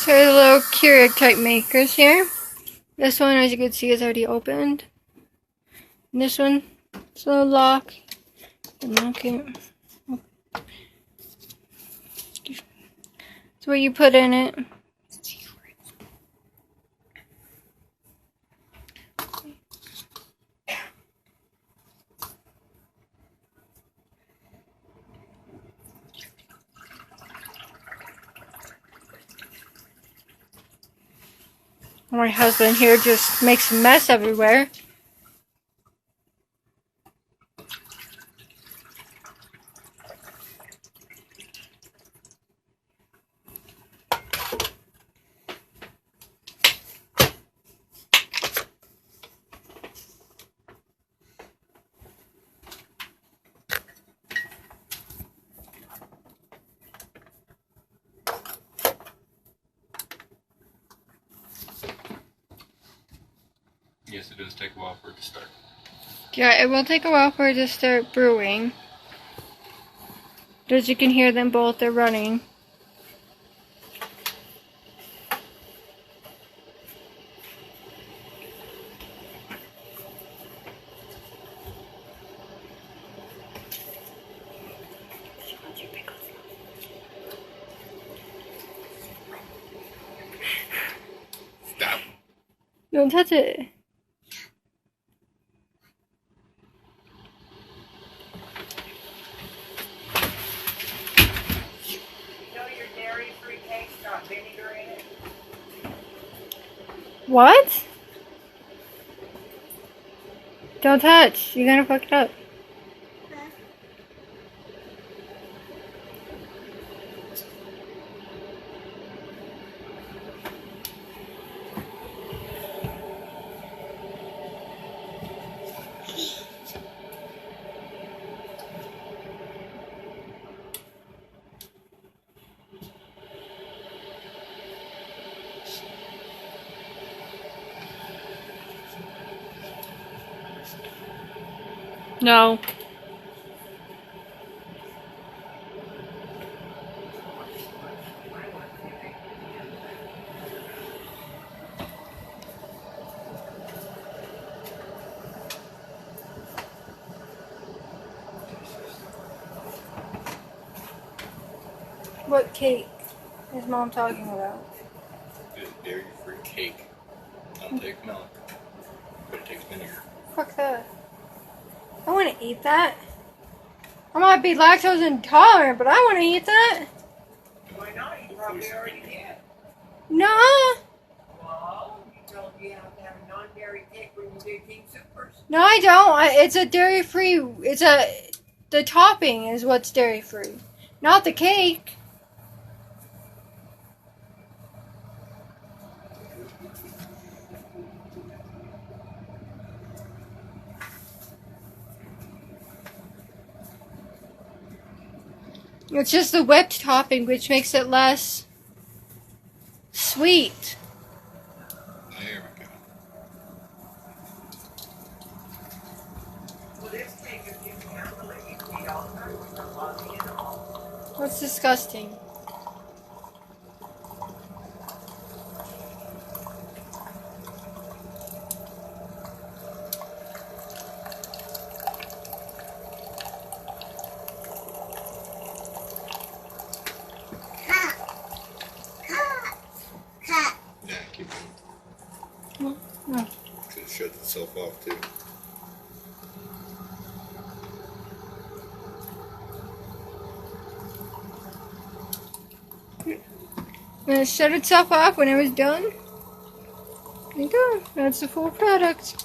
So the little keurig type makers here. This one, as you can see, is already opened. And this one, it's a little lock. Unlock it. It's what you put in it. My husband here just makes a mess everywhere. Yes, it does take a while for it to start. Yeah, it will take a while for it to start brewing. As you can hear them both, they're running. Stop. Don't touch it. Dairy-free cakes got vinegar in it. What? Don't touch. You're gonna fuck it up. No. What cake is Mom talking about? It's dairy-free cake. Don't take milk, but it takes vinegar. Fuck that. I want to eat that. I might be lactose intolerant, but I want to eat that. Why not? You probably already did. No. Well, you told me you have to have a non-dairy cake when you do King Supers. No, I don't. It's a dairy-free. The topping is what's dairy-free, not the cake. It's just the whipped topping, which makes it less sweet. There we go. Well, this cake is you can handle it. You can eat all the time without bothering at all. That's disgusting. Yeah, keep going. No. It shuts itself off too. And it shut itself off when it was done. There you go. That's the full product.